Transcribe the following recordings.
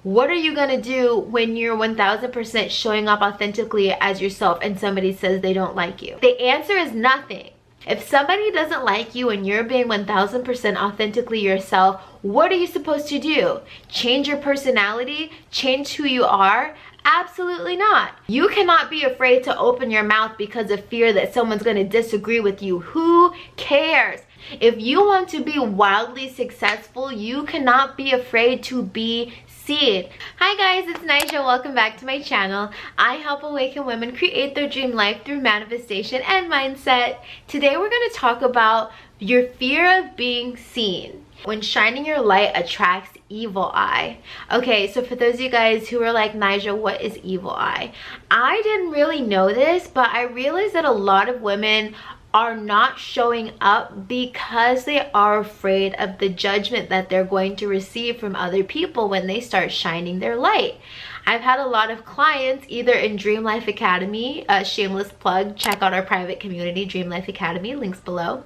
What are you gonna do when you're 1000% showing up authentically as yourself and somebody says they don't like you? The answer is nothing. If somebody doesn't like you and you're being 1000% authentically yourself, what are you supposed to do? Change your personality? Change who you are? Absolutely not. You cannot be afraid to open your mouth because of fear that someone's going to disagree with you. Who cares? If you want to be wildly successful, you cannot be afraid to be seen. Hi guys, it's Nija. Welcome back to my channel. I help awaken women create their dream life through manifestation and mindset. Today we're going to talk about your fear of being seen. When shining your light attracts evil eye. Okay, so for those of you guys who are like, Nija, what is evil eye? I didn't really know this, but I realized that a lot of women are not showing up because they are afraid of the judgment that they're going to receive from other people when they start shining their light. I've had a lot of clients either in Dream Life Academy, shameless plug, check out our private community, Dream Life Academy, links below,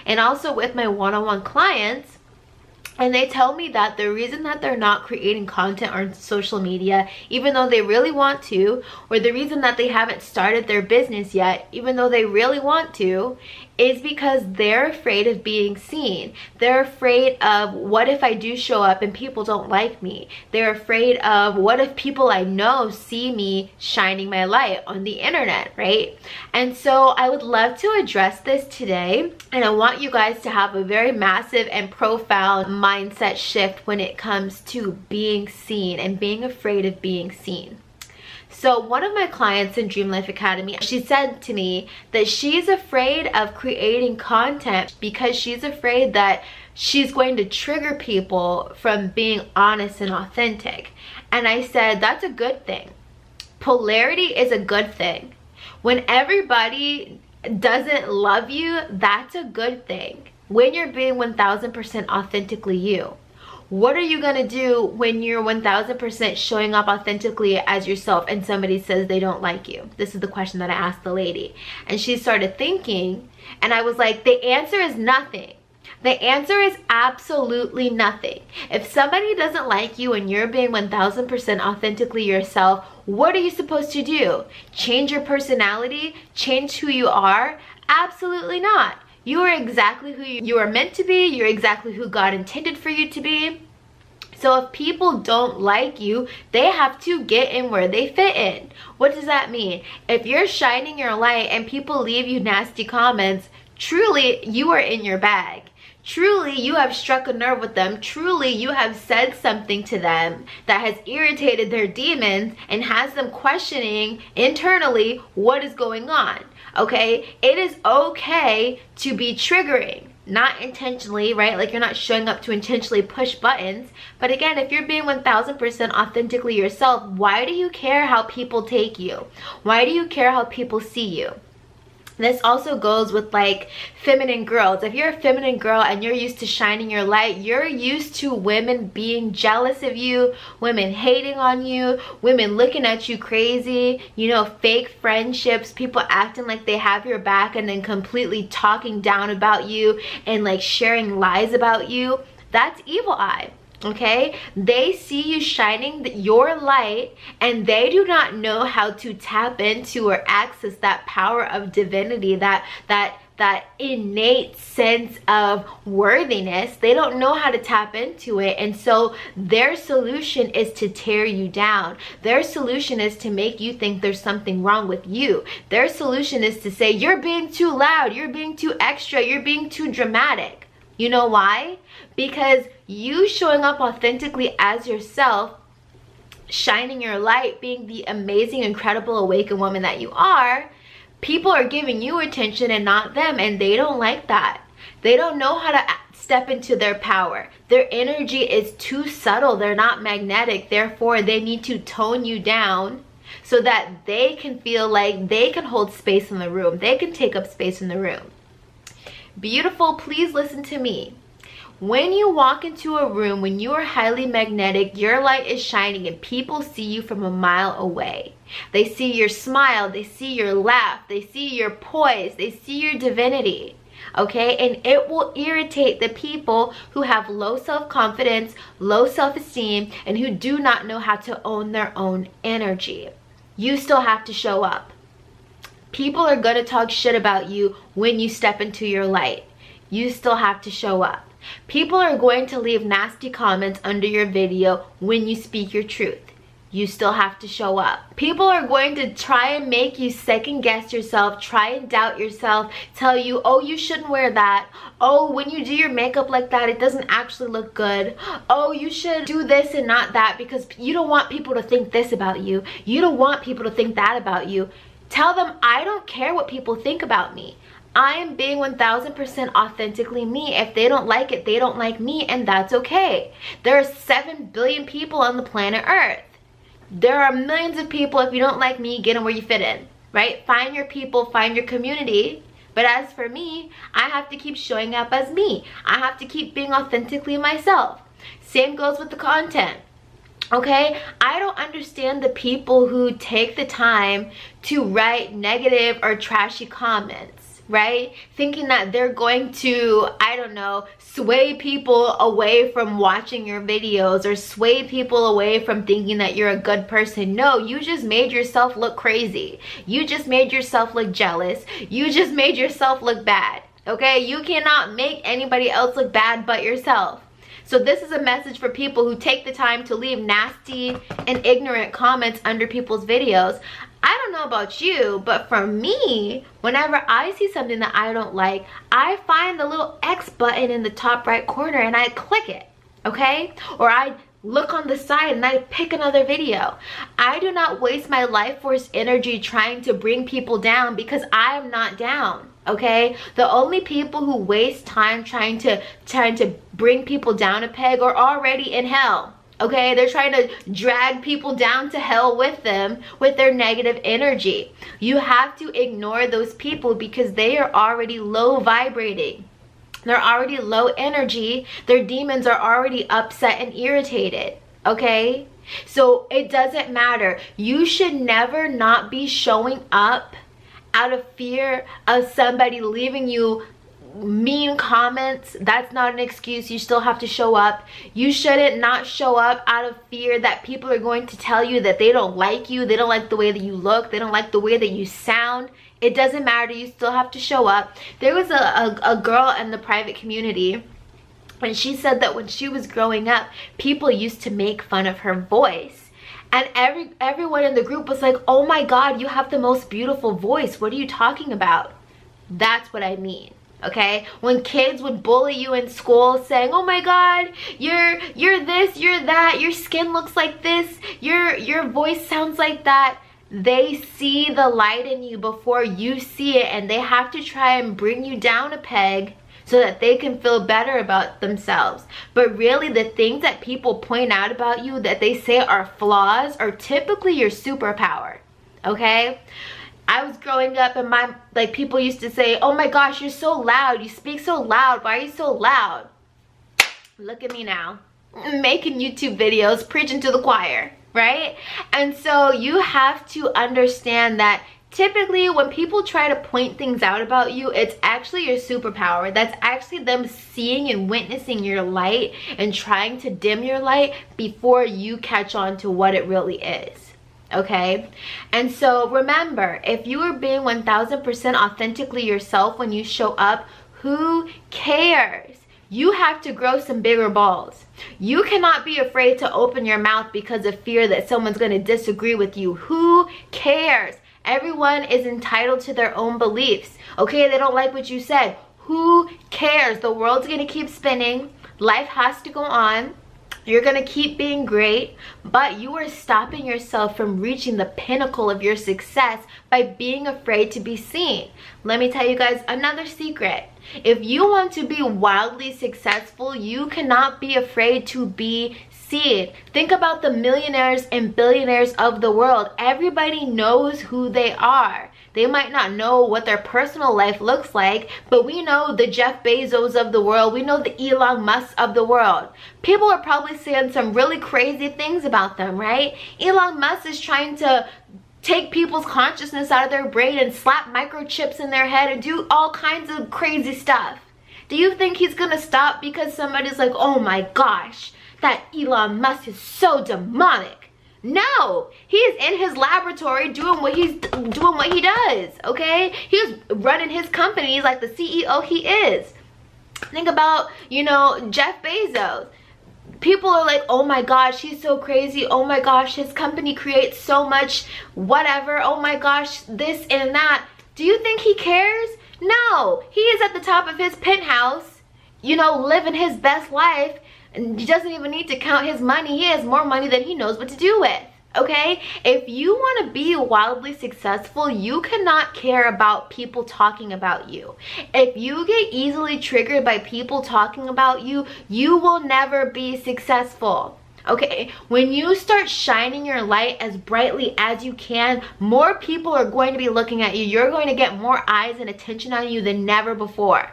and also with my one-on-one clients. And they tell me that the reason that they're not creating content on social media, even though they really want to, or the reason that they haven't started their business yet, even though they really want to, is because they're afraid of being seen. They're afraid of, what if I do show up and people don't like me? They're afraid of, what if people I know see me shining my light on the internet, right? And so I would love to address this today, and I want you guys to have a very massive and profound mindset shift when it comes to being seen and being afraid of being seen. So one of my clients in Dream Life Academy, she said to me that she's afraid of creating content because she's afraid that she's going to trigger people from being honest and authentic. And I said, that's a good thing. Polarity is a good thing. When everybody doesn't love you, that's a good thing. When you're being 1000% authentically you. What are you gonna do when you're 1000% showing up authentically as yourself and somebody says they don't like you? This is the question that I asked the lady. And she started thinking, and I was like, the answer is nothing. The answer is absolutely nothing. If somebody doesn't like you and you're being 1000% authentically yourself, what are you supposed to do? Change your personality? Change who you are? Absolutely not. You are exactly who you are meant to be. You're exactly who God intended for you to be. So if people don't like you, they have to get in where they fit in. What does that mean? If you're shining your light and people leave you nasty comments, truly you are in your bag. Truly you have struck a nerve with them. Truly you have said something to them that has irritated their demons and has them questioning internally what is going on. Okay, it is okay to be triggering, not intentionally, right? Like you're not showing up to intentionally push buttons. But again, if you're being 1000% authentically yourself, why do you care how people take you? Why do you care how people see you? This also goes with like feminine girls. If you're a feminine girl and you're used to shining your light, you're used to women being jealous of you, women hating on you, women looking at you crazy, you know, fake friendships, people acting like they have your back and then completely talking down about you and like sharing lies about you. That's evil eye. Okay, they see you shining your light and they do not know how to tap into or access that power of divinity, that innate sense of worthiness. They don't know how to tap into it, and so their solution is to tear you down. Their solution is to make you think there's something wrong with you. Their solution is to say you're being too loud, you're being too extra, you're being too dramatic. You know why? Because you showing up authentically as yourself, shining your light, being the amazing, incredible, awakened woman that you are, people are giving you attention and not them, and they don't like that. They don't know how to step into their power. Their energy is too subtle. They're not magnetic. Therefore, they need to tone you down so that they can feel like they can hold space in the room. They can take up space in the room. Beautiful, please listen to me. When you walk into a room, when you are highly magnetic, your light is shining and people see you from a mile away. They see your smile, they see your laugh, they see your poise, they see your divinity. okay? And it will irritate the people who have low self-confidence, low self-esteem, and who do not know how to own their own energy. You still have to show up. People are going to talk shit about you when you step into your light. You still have to show up. People are going to leave nasty comments under your video when you speak your truth. You still have to show up. People are going to try and make you second guess yourself, try and doubt yourself, tell you, oh, you shouldn't wear that. Oh, when you do your makeup like that, it doesn't actually look good. Oh, you should do this and not that because you don't want people to think this about you. You don't want people to think that about you. Tell them, I don't care what people think about me. I am being 1000% authentically me. If they don't like it, they don't like me, and that's okay. There are 7 billion people on the planet Earth. There are millions of people. If you don't like me, get in where you fit in, right? Find your people, find your community. But as for me, I have to keep showing up as me. I have to keep being authentically myself. Same goes with the content. Okay, I don't understand the people who take the time to write negative or trashy comments, right? Thinking that they're going to, I don't know, sway people away from watching your videos or sway people away from thinking that you're a good person. No, you just made yourself look crazy. You just made yourself look jealous. You just made yourself look bad, okay? You cannot make anybody else look bad but yourself. So this is a message for people who take the time to leave nasty and ignorant comments under people's videos. I don't know about you, but for me, whenever I see something that I don't like, I find the little X button in the top right corner and I click it, okay? Or I look on the side and I pick another video. I do not waste my life force energy trying to bring people down because I am not down. Okay, the only people who waste time trying to bring people down a peg are already in hell. Okay, they're trying to drag people down to hell with them with their negative energy. You have to ignore those people because they are already low vibrating. They're already low energy. Their demons are already upset and irritated. Okay, so it doesn't matter. You should never not be showing up out of fear of somebody leaving you mean comments. That's not an excuse. You still have to show up. You shouldn't not show up out of fear that people are going to tell you that they don't like you, they don't like the way that you look, they don't like the way that you sound. It doesn't matter. You still have to show up. There was a girl in the private community, and she said that when she was growing up, people used to make fun of her voice. And everyone in the group was like, oh my God, you have the most beautiful voice. What are you talking about? That's what I mean, okay? When kids would bully you in school saying, oh my God, you're this, you're that, your skin looks like this, your voice sounds like that. They see the light in you before you see it, and they have to try and bring you down a peg so that they can feel better about themselves. But really, the things that people point out about you that they say are flaws are typically your superpower, okay? I was growing up and people used to say, oh my gosh, you're so loud, you speak so loud, why are you so loud? Look at me now, making YouTube videos, preaching to the choir, right? And so you have to understand that typically when people try to point things out about you, it's actually your superpower. That's actually them seeing and witnessing your light and trying to dim your light before you catch on to what it really is. Okay? And so remember, if you are being 1000% authentically yourself when you show up, who cares? You have to grow some bigger balls. You cannot be afraid to open your mouth because of fear that someone's going to disagree with you. Who cares? Everyone is entitled to their own beliefs. Okay, they don't like what you said. Who cares? The world's gonna keep spinning. Life has to go on. You're gonna keep being great, but you are stopping yourself from reaching the pinnacle of your success by being afraid to be seen. Let me tell you guys another secret. If you want to be wildly successful, you cannot be afraid to be seen. Think about the millionaires and billionaires of the world. Everybody knows who they are. They might not know what their personal life looks like, but we know the Jeff Bezos of the world. We know the Elon Musk of the world. People are probably saying some really crazy things about them, right? Elon Musk is trying to take people's consciousness out of their brain and slap microchips in their head and do all kinds of crazy stuff. Do you think he's gonna stop because somebody's like, oh my gosh, that Elon Musk is so demonic? No, he is in his laboratory doing what he does, okay? He's running his companies like the CEO he is. Think about, you know, Jeff Bezos. People are like, oh my gosh, he's so crazy. Oh my gosh, his company creates so much whatever. Oh my gosh, this and that. Do you think he cares? No, he is at the top of his penthouse, you know, living his best life. And he doesn't even need to count his money. He has more money than he knows what to do with. Okay, if you want to be wildly successful, you cannot care about people talking about you. If you get easily triggered by people talking about you, you will never be successful. Okay, when you start shining your light as brightly as you can, more people are going to be looking at you. You're going to get more eyes and attention on you than never before.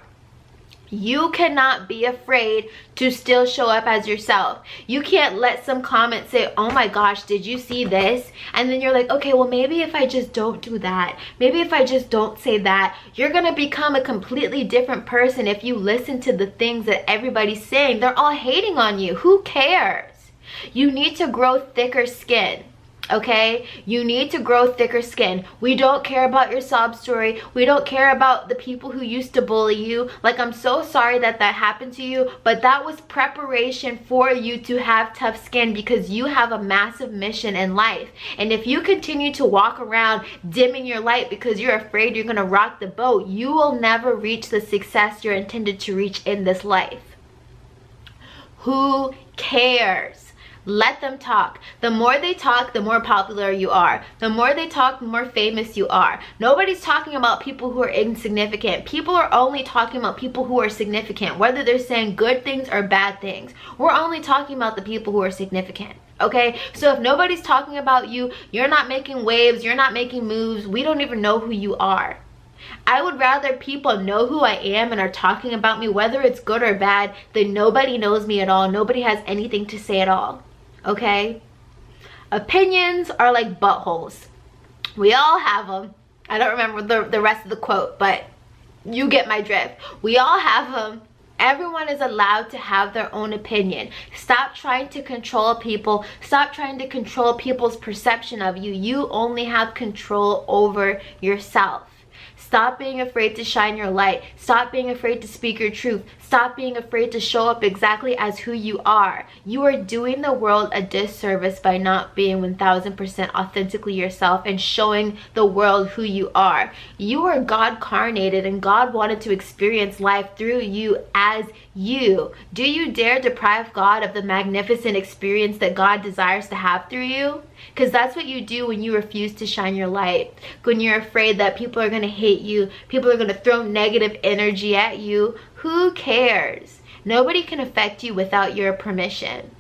You cannot be afraid to still show up as yourself. You can't let some comment say, oh my gosh, did you see this? And then you're like, okay, well, maybe if I just don't do that, maybe if I just don't say that, you're gonna become a completely different person if you listen to the things that everybody's saying. They're all hating on you. Who cares? You need to grow thicker skin. Okay, you need to grow thicker skin. We don't care about your sob story. We don't care about the people who used to bully you. Like, I'm so sorry that that happened to you, but that was preparation for you to have tough skin, because you have a massive mission in life. And if you continue to walk around dimming your light because you're afraid you're gonna rock the boat, you will never reach the success you're intended to reach in this life. Who cares? Let them talk. The more they talk, the more popular you are. The more they talk, the more famous you are. Nobody's talking about people who are insignificant. People are only talking about people who are significant, whether they're saying good things or bad things. We're only talking about the people who are significant. Okay, so if nobody's talking about you, you're not making waves, you're not making moves, we don't even know who you are. I would rather people know who I am and are talking about me, whether it's good or bad, than nobody knows me at all. Nobody has anything to say at all. Okay, opinions are like buttholes. We all have them. I don't remember the rest of the quote, but you get my drift. We all have them. Everyone is allowed to have their own opinion. Stop trying to control people. Stop trying to control people's perception of you. You only have control over yourself. Stop being afraid to shine your light. Stop being afraid to speak your truth. Stop being afraid to show up exactly as who you are. You are doing the world a disservice by not being 1000% authentically yourself and showing the world who you are. You are God-carnated, and God wanted to experience life through you as you. Do you dare deprive God of the magnificent experience that God desires to have through you? Because that's what you do when you refuse to shine your light. When you're afraid that people are going to hate you, people are going to throw negative energy at you. Who cares? Nobody can affect you without your permission.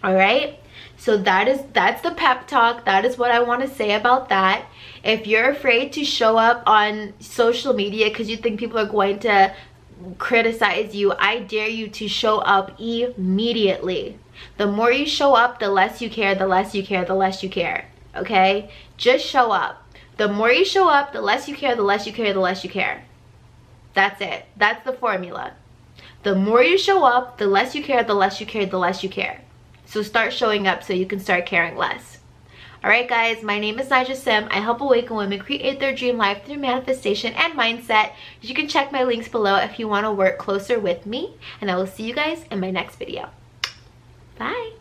All right? So that's the pep talk. That is what I want to say about that. If you're afraid to show up on social media because you think people are going to criticize you, I dare you to show up immediately. The more you show up, the less you care, the less you care, the less you care. Okay? Just show up. The more you show up, the less you care, the less you care, the less you care. That's it. That's the formula. The more you show up, the less you care, the less you care, the less you care. So start showing up so you can start caring less. Alright guys, my name is Nija Sym. I help awaken women create their dream life through manifestation and mindset. You can check my links below if you want to work closer with me. And I will see you guys in my next video. Bye.